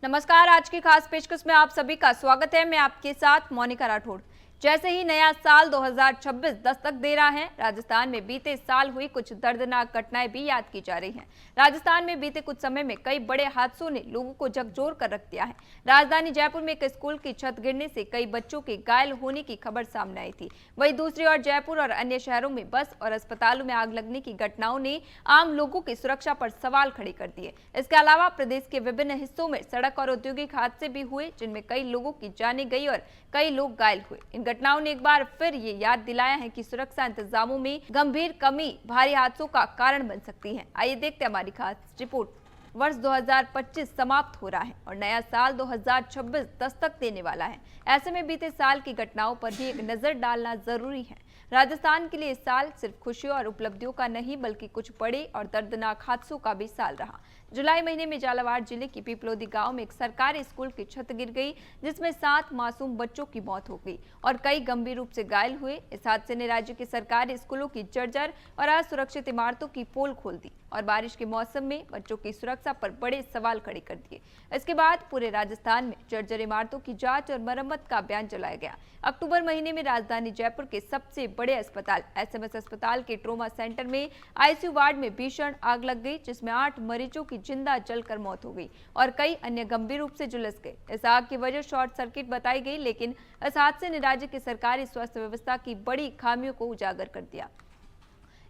नमस्कार। आज की खास पेशकश में आप सभी का स्वागत है। मैं आपके साथ मोनिका राठौड़। जैसे ही नया साल 2026 दस्तक दे रहा है, राजस्थान में बीते साल हुई कुछ दर्दनाक घटनाएं भी याद की जा रही हैं। राजस्थान में बीते कुछ समय में कई बड़े हादसों ने लोगों को झकझोर कर रख दिया है। राजधानी जयपुर में एक स्कूल की छत गिरने से कई बच्चों के घायल होने की खबर सामने आई थी। वहीं दूसरी ओर जयपुर और अन्य शहरों में बस और अस्पतालों में आग लगने की घटनाओं ने आम लोगों की सुरक्षा पर सवाल खड़े कर दिए। इसके अलावा प्रदेश के विभिन्न हिस्सों में सड़क और औद्योगिक हादसे भी हुए, जिनमें कई लोगों की जानें गई और कई लोग घायल हुए। इन घटनाओं ने एक बार फिर ये याद दिलाया है कि सुरक्षा इंतजामों में गंभीर कमी भारी हादसों का कारण बन सकती है। आइए देखते हैं हमारी खास रिपोर्ट। वर्ष 2025 समाप्त हो रहा है और नया साल 2026 दस्तक देने वाला है। ऐसे में बीते साल की घटनाओं पर भी एक नजर डालना जरूरी है। राजस्थान के लिए इस साल सिर्फ खुशियों और उपलब्धियों का नहीं, बल्कि कुछ बड़े और दर्दनाक हादसों का भी साल रहा। जुलाई महीने में झालावाड़ जिले की पिपलोदी गांव में एक सरकारी स्कूल की छत गिर गई, जिसमें 7 मासूम बच्चों की मौत हो गई और कई गंभीर रूप से घायल हुए। इस हादसे ने राज्य के सरकारी स्कूलों की जर्जर और असुरक्षित इमारतों की पोल खोल दी और बारिश के मौसम में बच्चों की सुरक्षा पर बड़े सवाल खड़े कर दिए। इसके बाद पूरे राजस्थान में जर्जर इमारतों की जांच और मरम्मत का अभियान चलाया गया। अक्टूबर महीने में राजधानी जयपुर के सबसे बड़े अस्पताल एसएमएस अस्पताल के ट्रोमा सेंटर में आईसीयू वार्ड में भीषण आग लग गई, जिसमें 8 मरीजों की जिंदा जलकर मौत हो गई और कई अन्य गंभीर रूप से झुलस गए। इस आग की वजह शॉर्ट सर्किट बताई गई, लेकिन इस हादसे ने राज्य की सरकारी स्वास्थ्य व्यवस्था की बड़ी खामियों को उजागर कर दिया।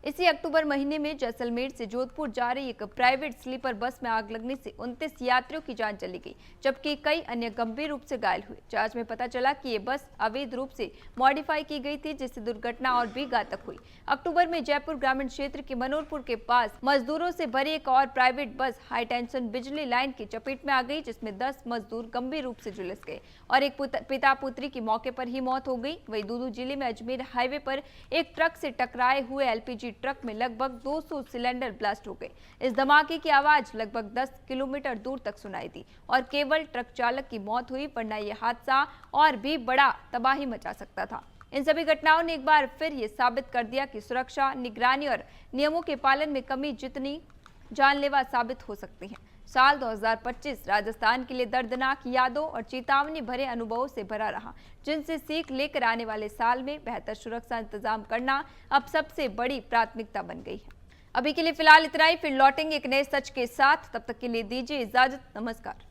इसी अक्टूबर महीने में जैसलमेर से जोधपुर जा रही एक प्राइवेट स्लीपर बस में आग लगने से 29 यात्रियों की जान चली गई, जबकि कई अन्य गंभीर रूप से घायल हुए। जांच में पता चला कि ये बस अवैध रूप से मॉडिफाई की गई थी, जिससे दुर्घटना और भी घातक हुई। अक्टूबर में जयपुर ग्रामीण क्षेत्र के मनोरपुर के पास मजदूरों से भरी एक और प्राइवेट बस हाई टेंशन बिजली लाइन की चपेट में आ गई, जिसमें 10 मजदूर गंभीर रूप से झुलस गए और एक पिता पुत्री की मौके पर ही मौत हो गई। वहीं दूदू जिले में अजमेर हाईवे पर एक ट्रक से टकराए हुए एलपीजी ट्रक में लगभग 200 सिलेंडर ब्लास्ट हो गए। इस धमाके की आवाज लगभग 10 किलोमीटर दूर तक सुनाई दी और केवल ट्रक चालक की मौत हुई, वरना यह हादसा और भी बड़ा तबाही मचा सकता था। इन सभी घटनाओं ने एक बार फिर ये साबित कर दिया कि सुरक्षा, निगरानी और नियमों के पालन में कमी जितनी जानलेवा साबित हो सकती है। साल 2025 राजस्थान के लिए दर्दनाक यादों और चेतावनी भरे अनुभवों से भरा रहा, जिनसे सीख लेकर आने वाले साल में बेहतर सुरक्षा इंतजाम करना अब सबसे बड़ी प्राथमिकता बन गई है। अभी के लिए फिलहाल इतना ही, फिर लौटेंगे एक नए सच के साथ। तब तक के लिए दीजिए इजाजत। नमस्कार।